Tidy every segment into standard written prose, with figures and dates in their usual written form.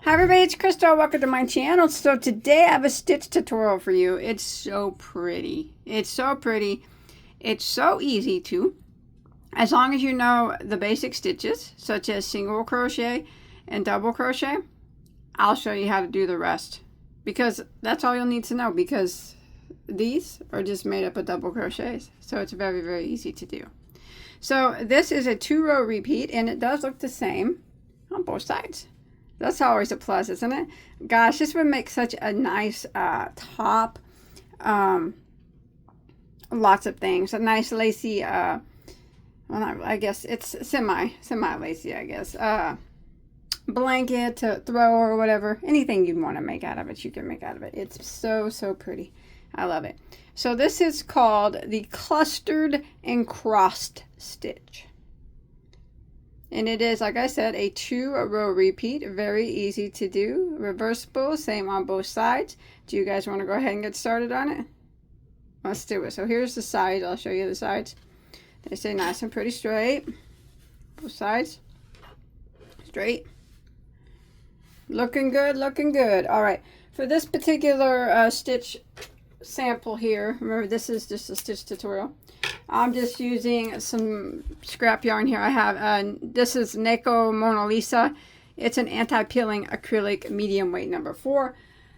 Hi everybody, it's Crystal. Welcome to my channel. So today I have a stitch tutorial for you. It's so pretty. It's so pretty. It's so easy too. As long as you know the basic stitches, such as single crochet and double crochet, I'll show you how to do the rest. Because that's all you'll need to know, because these are just made up of double crochets. So it's very, very easy to do. So this is a 2-row repeat, and it does look the same on both sides. That's always a plus, isn't it? Gosh, this would make such a nice top. Lots of things. A nice lacy, well, I guess it's semi-lacy, I guess. Blanket to throw or whatever. Anything you'd want to make out of it, you can make out of it. It's so, so pretty. I love it. So this is called the clustered and crossed stitch. And it is, like I said, a 2-row repeat. Very easy to do. Reversible, same on both sides. Do you guys want to go ahead and get started on it? Let's do it. So here's the sides. I'll show you the sides. They stay nice and pretty straight. Both sides. Straight. Looking good, looking good. All right. For this particular stitch sample here, remember this is just a stitch tutorial. I'm just using some scrap yarn here. I have, this is Neko Mona Lisa. It's an anti-peeling acrylic medium weight number 4.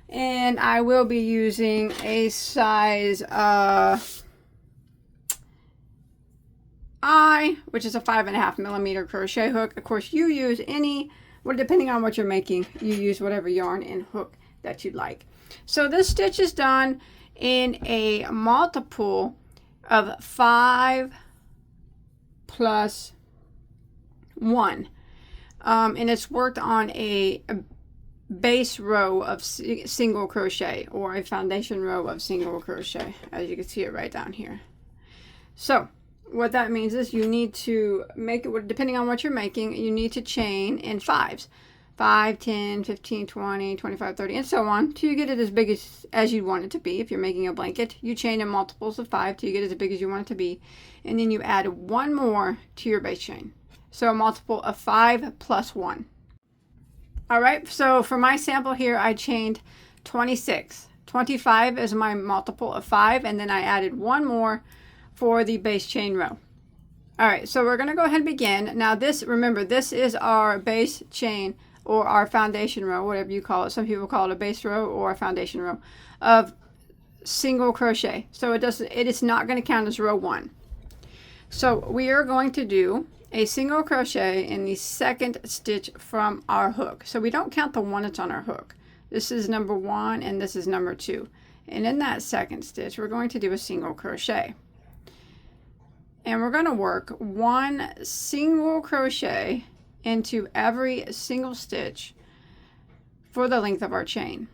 And I will be using a size I, which is a 5.5mm crochet hook. Of course, you use any, well, depending on what you're making, you use whatever yarn and hook that you'd like. So this stitch is done in a multiple of 5 plus 1, and it's worked on a base row of single crochet, or a foundation row of single crochet, as you can see it right down here. So what that means is you need to make it, depending on what you're making, you need to chain in 5s. 5, 10, 15, 20, 25, 30, and so on, till you get it as big as you want it to be. If you're making a blanket, you chain in multiples of 5 till you get it as big as you want it to be. And then you add 1 more to your base chain. So a multiple of 5 plus 1. All right, so for my sample here, I chained 26. 25 is my multiple of 5, and then I added 1 more for the base chain row. All right, so we're going to go ahead and begin. Now this, remember, this is our base chain, or our foundation row, whatever you call it. Some people call it a base row or a foundation row of single crochet. So it is not going to count as row 1. So we are going to do a single crochet in the second stitch from our hook. So we don't count the one that's on our hook. This is number 1 and this is number 2. And in that second stitch, we're going to do a single crochet. And we're going to work 1 single crochet into every single stitch for the length of our chain.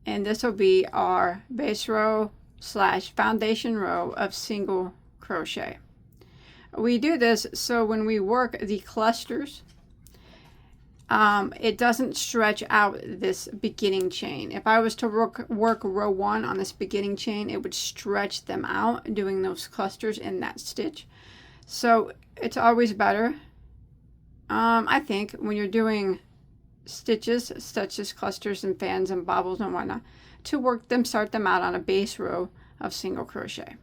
And this will be our base row slash foundation row of single crochet. We do this so when we work the clusters, it doesn't stretch out this beginning chain. If I was to work row 1 on this beginning chain, it would stretch them out doing those clusters in that stitch. So it's always better, I think, when you're doing stitches such as clusters and fans and bobbles and whatnot, to work them, start them out on a base row of single crochet.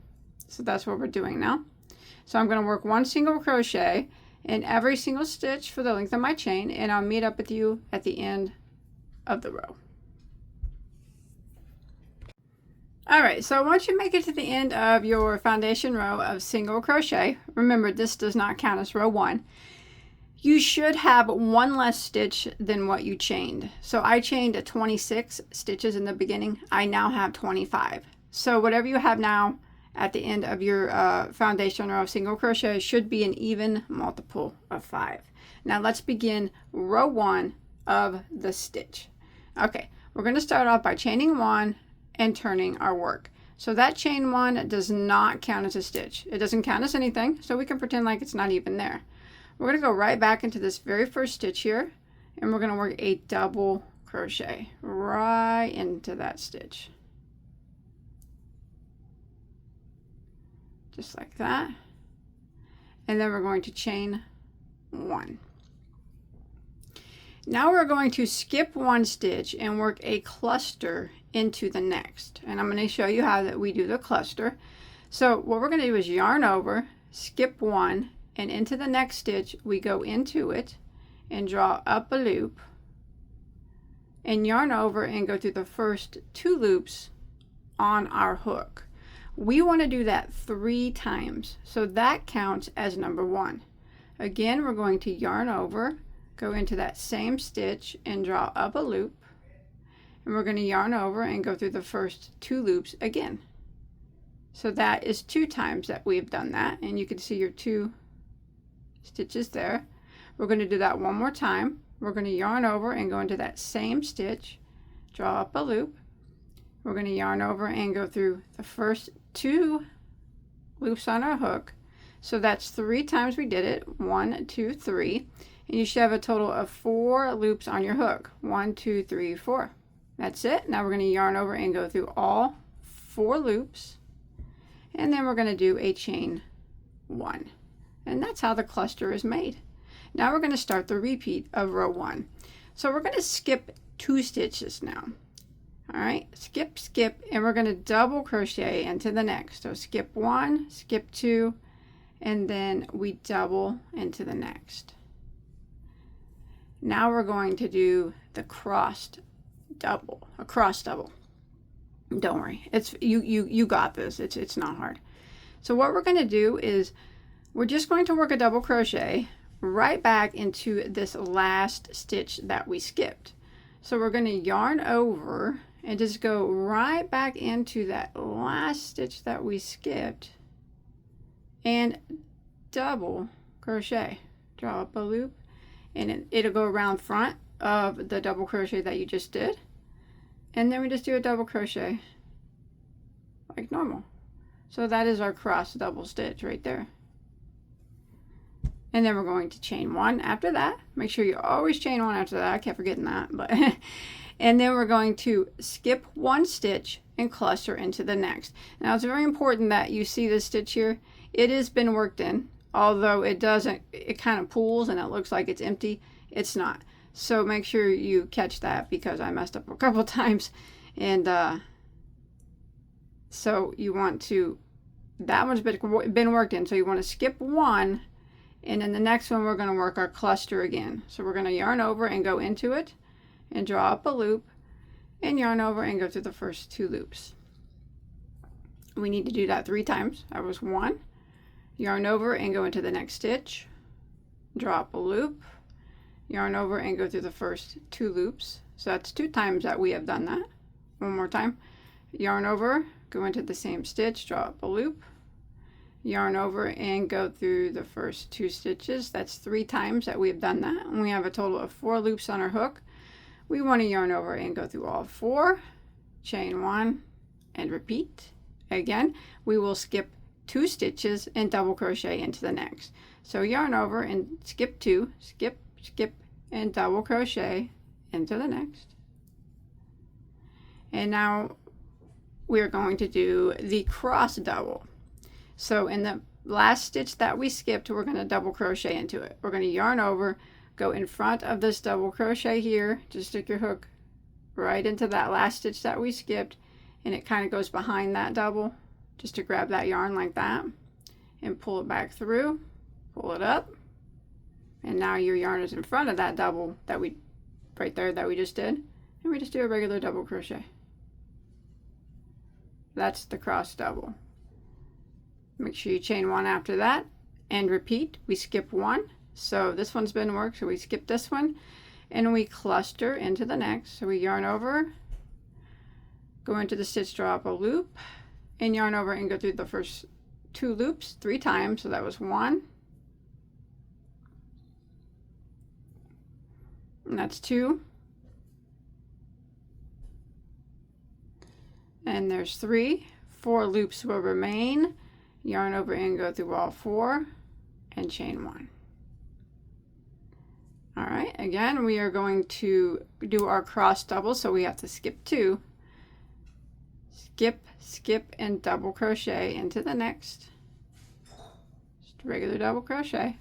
So that's what we're doing now. So I'm going to work 1 single crochet in every single stitch for the length of my chain, and I'll meet up with you at the end of the row. All right, so once you make it to the end of your foundation row of single crochet, remember this does not count as row 1, you should have 1 less stitch than what you chained. So I chained 26 stitches in the beginning. I now have 25. So whatever you have now at the end of your foundation row of single crochet should be an even multiple of 5. Now let's begin row 1 of the stitch. Okay, we're going to start off by chaining 1 and turning our work. So that chain 1 does not count as a stitch. It doesn't count as anything, so we can pretend like it's not even there. We're going to go right back into this very first stitch here, and we're going to work a double crochet right into that stitch. Just like that. And then we're going to chain 1. Now we're going to skip one stitch and work a cluster into the next. And I'm going to show you how that we do the cluster. So what we're going to do is yarn over, skip one, and into the next stitch we go into it and draw up a loop and yarn over and go through the first 2 loops on our hook. We want to do that 3 times, so that counts as number 1. Again, we're going to yarn over, go into that same stitch and draw up a loop, and we're going to yarn over and go through the first 2 loops again. So that is 2 times that we've done that, and you can see your 2 stitches there. We're going to do that one more time. We're going to yarn over and go into that same stitch, draw up a loop. We're going to yarn over and go through the first 2 loops on our hook. So that's 3 times we did it. 1, 2, 3. And you should have a total of 4 loops on your hook. 1, 2, 3, 4. That's it. Now we're going to yarn over and go through all 4 loops. And then we're going to do a chain 1. And that's how the cluster is made. Now we're going to start the repeat of row 1. So we're going to skip 2 stitches now. All right, skip, skip, and we're going to double crochet into the next. So skip 1, skip 2, and then we double into the next. Now we're going to do the crossed double, a cross double. Don't worry, it's you got this. It's not hard. So what we're going to do is we're just going to work a double crochet right back into this last stitch that we skipped. So we're going to yarn over and just go right back into that last stitch that we skipped and double crochet. Draw up a loop, and it'll go around front of the double crochet that you just did, and then we just do a double crochet like normal. So that is our cross double stitch right there. And then we're going to chain 1 after that. Make sure you always chain 1 after that. I kept forgetting that. But and then we're going to skip 1 stitch and cluster into the next. Now it's very important that you see this stitch here. It has been worked in, although it doesn't, it kind of pulls and it looks like it's empty. It's not. So make sure you catch that, because I messed up a couple times. And so you want to, that one's been worked in. So you want to skip 1. And in the next one, we're going to work our cluster again. So we're going to yarn over and go into it and draw up a loop and yarn over and go through the first 2 loops. We need to do that 3 times. That was 1. Yarn over and go into the next stitch, draw up a loop, yarn over and go through the first 2 loops. So that's 2 times that we have done that. One more time. Yarn over, go into the same stitch, draw up a loop, yarn over and go through the first 2 stitches. That's 3 times that we have done that, and we have a total of 4 loops on our hook. We want to yarn over and go through all 4, chain 1, and repeat. Again, we will skip 2 stitches and double crochet into the next. So yarn over and skip 2, skip, skip, and double crochet into the next. And now we're going to do the cross double. So in the last stitch that we skipped, we're going to double crochet into it. We're going to yarn over, go in front of this double crochet here, just stick your hook right into that last stitch that we skipped, and it kind of goes behind that double, just to grab that yarn like that, and pull it back through, pull it up, and now your yarn is in front of that double that we, right there, that we just did, and we just do a regular double crochet. That's the cross double. Make sure you chain 1 after that and repeat. We skip 1, so this one's been worked, so we skip this one and we cluster into the next. So we yarn over, go into the stitch, draw up a loop, and yarn over and go through the first 2 loops 3 times. So that was 1, and that's 2, and there's 3. 4 loops will remain. Yarn over and go through all 4 and chain 1. All right, again, we are going to do our cross double, so we have to skip 2, skip, skip, and double crochet into the next. Just a regular double crochet.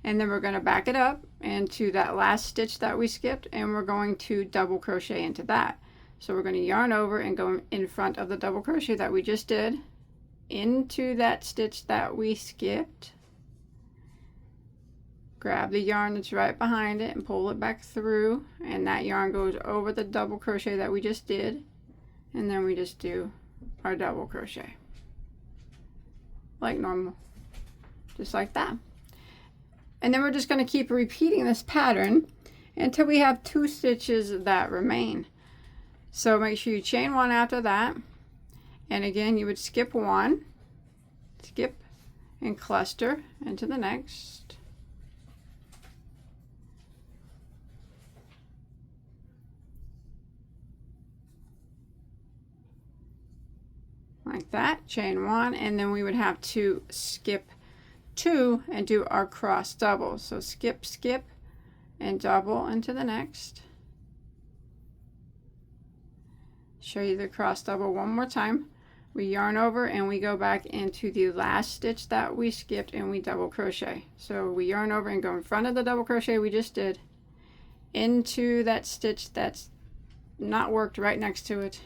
And then we're going to back it up into that last stitch that we skipped, and we're going to double crochet into that. So we're going to yarn over and go in front of the double crochet that we just did into that stitch that we skipped. Grab the yarn that's right behind it and pull it back through, and that yarn goes over the double crochet that we just did, and then we just do our double crochet like normal, just like that. And then we're just going to keep repeating this pattern until we have 2 stitches that remain. So make sure you chain 1 after that, and again you would skip 1, skip and cluster into the next, like that, chain 1, and then we would have to skip 2 and do our cross double. So skip, skip, and double into the next. Show you the cross double one more time. We yarn over and we go back into the last stitch that we skipped, and we double crochet. So we yarn over and go in front of the double crochet we just did into that stitch that's not worked right next to it.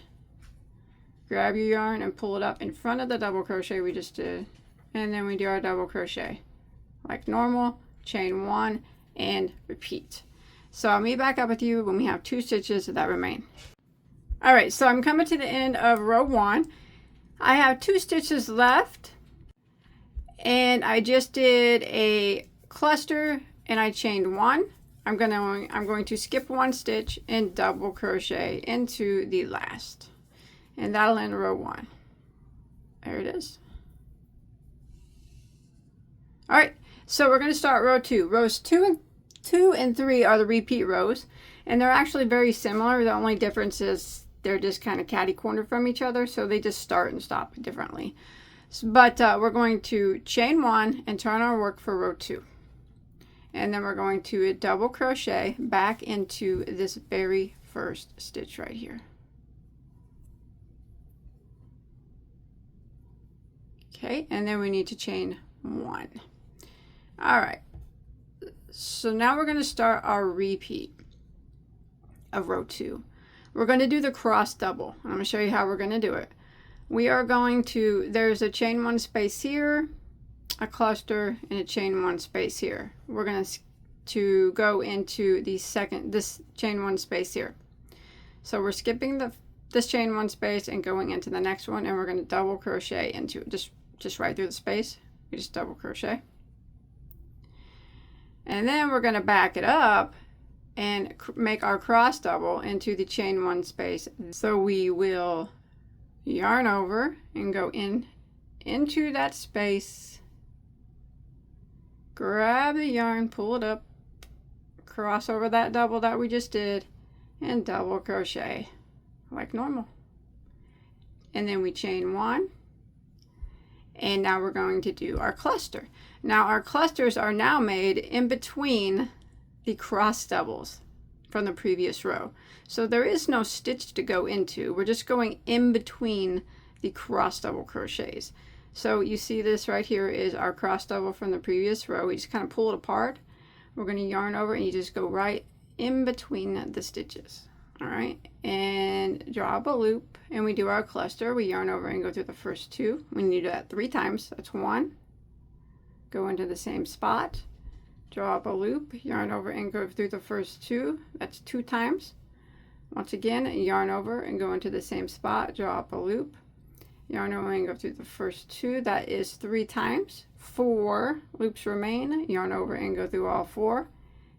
Grab your yarn and pull it up in front of the double crochet we just did, and then we do our double crochet like normal, chain 1, and repeat. So I'll meet back up with you when we have 2 stitches that remain. All right, so I'm coming to the end of row 1. I have 2 stitches left, and I just did a cluster and I chained 1. I'm going to skip 1 stitch and double crochet into the last, and that'll end row 1. There it is. All right, so we're going to start row 2. Rows 2 and 3 are the repeat rows, and they're actually very similar. The only difference is they're just kind of catty cornered from each other, so they just start and stop differently. But we're going to chain 1 and turn our work for row 2, and then we're going to double crochet back into this very first stitch right here. Okay, and then we need to chain 1. All right, so now we're going to start our repeat of row 2. We're going to do the cross double. I'm going to show you how we're going to do it. We are going to, there's a chain 1 space here, a cluster, and a chain 1 space here. We're going to go into the this chain 1 space here. So we're skipping this chain 1 space and going into the next one, and we're going to double crochet into it, just right through the space. We just double crochet. And then we're going to back it up and make our cross double into the chain 1 space. So we will yarn over and go into that space, grab the yarn, pull it up, cross over that double that we just did, and double crochet like normal. And then we chain 1, and now we're going to do our cluster. Now our clusters are now made in between the cross doubles from the previous row. So there is no stitch to go into. We're just going in between the cross double crochets. So you see this right here is our cross double from the previous row. We just kind of pull it apart. We're going to yarn over and you just go right in between the stitches. All right, and draw up a loop, and we do our cluster. We yarn over and go through the first 2. We need to do that 3 times. That's 1. Go into the same spot, draw up a loop, yarn over and go through the first 2. That's 2 times. Once again, yarn over and go into the same spot, draw up a loop, yarn over and go through the first 2. That is 3 times. 4 loops remain. Yarn over and go through all 4.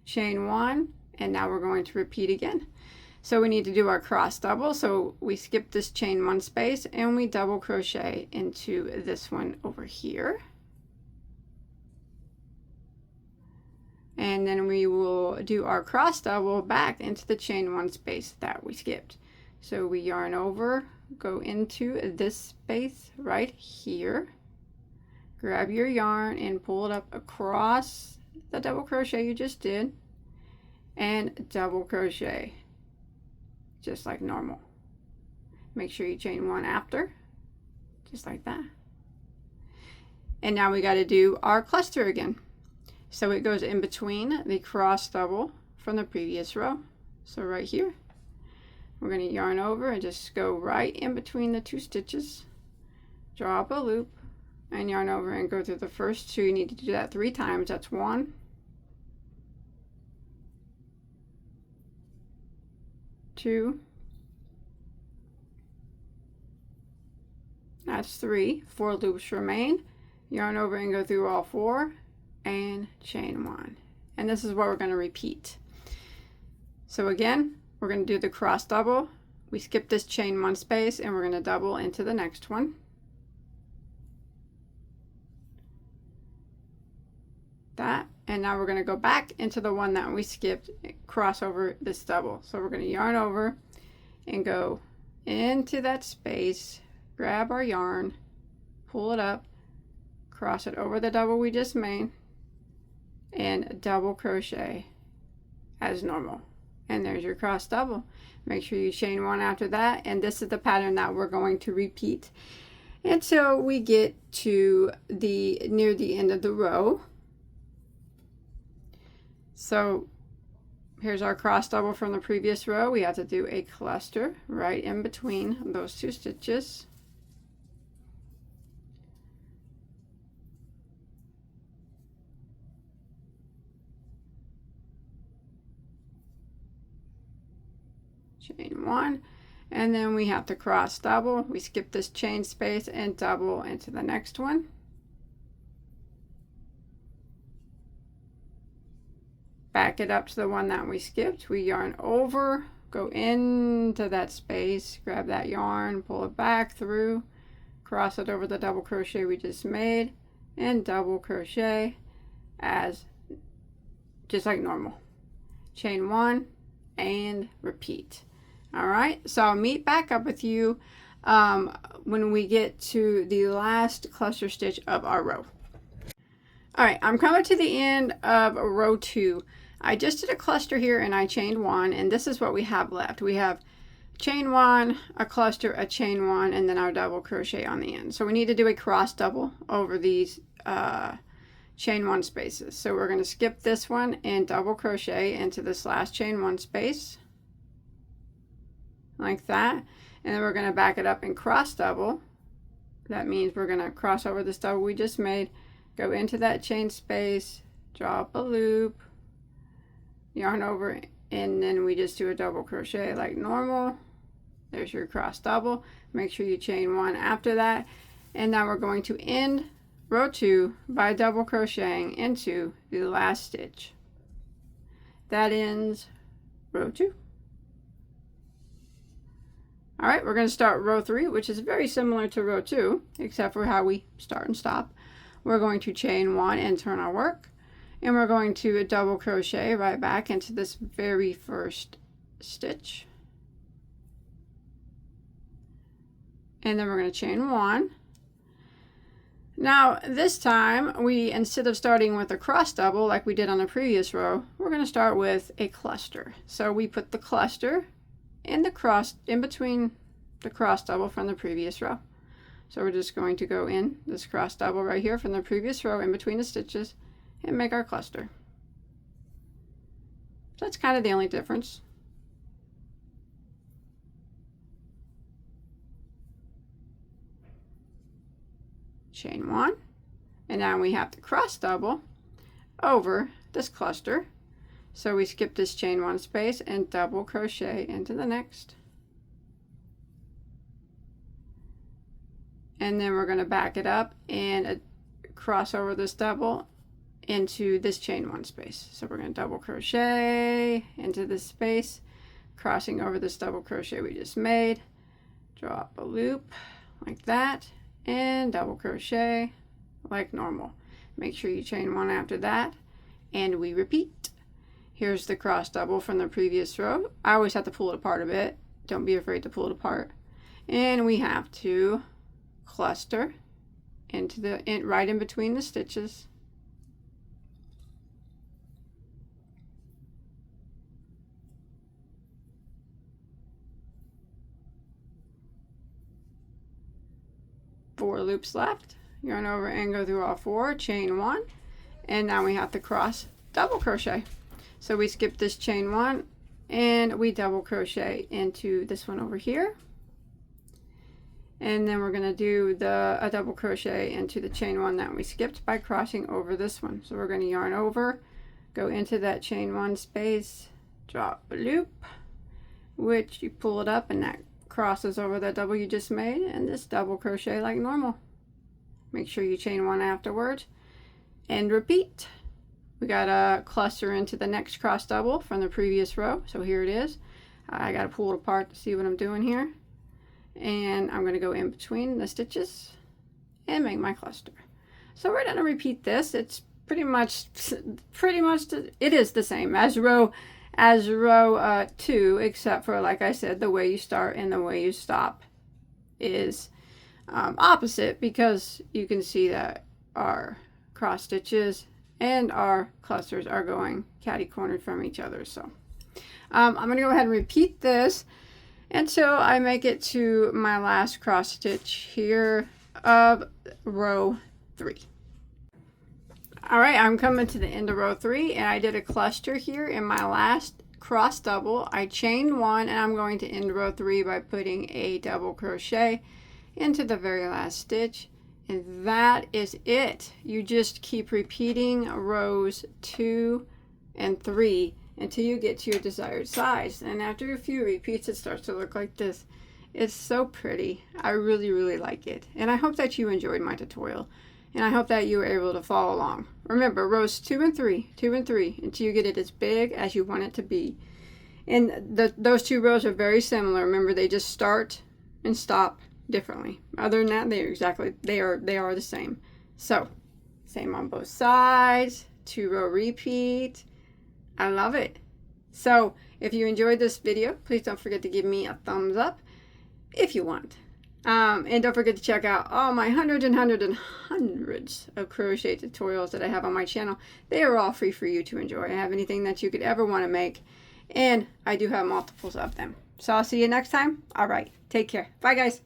Chain 1, and now we're going to repeat again. So we need to do our cross double. So we skip this chain 1 space and we double crochet into this one over here. And then we will do our cross double back into the chain 1 space that we skipped. So we yarn over, go into this space right here, grab your yarn and pull it up across the double crochet you just did, and double crochet just like normal. Make sure you chain 1 after, just like that. And now we got to do our cluster again. So it goes in between the cross double from the previous row. So right here, we're going to yarn over and just go right in between the 2 stitches, draw up a loop, and yarn over and go through the first 2. You need to do that 3 times. That's 1, 2, that's 3. 4 loops remain. Yarn over and go through all 4 and chain 1. And this is what we're going to repeat. So again, we're going to do the cross double. We skip this chain 1 space and we're going to double into the next one. That, and now we're going to go back into the one that we skipped, cross over this double. So we're going to yarn over and go into that space, grab our yarn, pull it up, cross it over the double we just made, and double crochet as normal. And there's your cross double. Make sure you chain 1 after that, and this is the pattern that we're going to repeat until we get to the near the end of the row. So here's our cross double from the previous row. We have to do a cluster right in between those 2 stitches. Chain 1, and then we have to cross double. We skip this chain space and double into the next one. Back it up to the one that we skipped. We yarn over, go into that space, grab that yarn, pull it back through, cross it over the double crochet we just made, and double crochet as just like normal. Chain 1 and repeat. All right, so I'll meet back up with you when we get to the last cluster stitch of our row. All right, I'm coming to the end of row 2. I just did a cluster here and I chained 1, and this is what we have left. We have chain 1, a cluster, a chain 1, and then our double crochet on the end. So we need to do a cross double over these chain 1 spaces. So we're going to skip this one and double crochet into this last chain 1 space like that, and then we're going to back it up and cross double. That means we're going to cross over this double we just made, go into that chain space, draw up a loop, yarn over, and then we just do a double crochet like normal. There's your cross double. Make sure you chain 1 after that, and now we're going to end row 2 by double crocheting into the last stitch. That ends row 2. All right, we're going to start row 3, which is very similar to row 2, except for how we start and stop. We're going to chain 1 and turn our work, and we're going to double crochet right back into this very first stitch. And then we're going to chain 1. Now this time, we, instead of starting with a cross double like we did on the previous row, we're going to start with a cluster. So we put the cluster in the cross, in between the cross double from the previous row. So we're just going to go in this cross double right here from the previous row in between the stitches and make our cluster. So that's kind of the only difference. Chain 1, and now we have to cross double over this cluster. So we skip this chain 1 space and double crochet into the next. And then we're going to back it up and cross over this double into this chain 1 space. So we're going to double crochet into this space, crossing over this double crochet we just made, draw up a loop like that, and double crochet like normal. Make sure you chain 1 after that, and we repeat. Here's the cross double from the previous row. I always have to pull it apart a bit. Don't be afraid to pull it apart. And we have to cluster into the right in between the stitches. Four loops left. Yarn over and go through all 4, chain 1, And now we have to cross double crochet. So we skip this chain 1 and we double crochet into this one over here. And then we're going to do a double crochet into the chain 1 that we skipped by crossing over this one. So we're going to yarn over, go into that chain 1 space, drop a loop, which you pull it up and that crosses over that double you just made, and just double crochet like normal. Make sure you chain 1 afterwards and repeat. We got to cluster into the next cross double from the previous row. So here it is. I got to pull it apart to see what I'm doing here. And I'm going to go in between the stitches and make my cluster. So we're going to repeat this. It's pretty much it is the same as row 2, except for, like I said, the way you start and the way you stop is opposite, because you can see that our cross stitches and our clusters are going catty-cornered from each other. So I'm going to go ahead and repeat this until I make it to my last cross stitch here of row 3. All right, I'm coming to the end of row 3, and I did a cluster here in my last cross double. I chained 1, and I'm going to end row 3 by putting a double crochet into the very last stitch, and that is it. You just keep repeating rows 2 and 3 until you get to your desired size. And after a few repeats, it starts to look like this. It's so pretty. I really, really like it. And I hope that you enjoyed my tutorial. And I hope that you were able to follow along. Remember, rows 2 and 3, 2 and 3, until you get it as big as you want it to be. And those 2 rows are very similar. Remember, they just start and stop differently. Other than that, they are the same. So, same on both sides, 2 row repeat. I love it. So if you enjoyed this video, please don't forget to give me a thumbs up if you want. And don't forget to check out all my hundreds of crochet tutorials that I have on my channel. They are all free for you to enjoy. I have anything that you could ever want to make, and I do have multiples of them. So I'll see you next time. All right, take care. Bye, guys.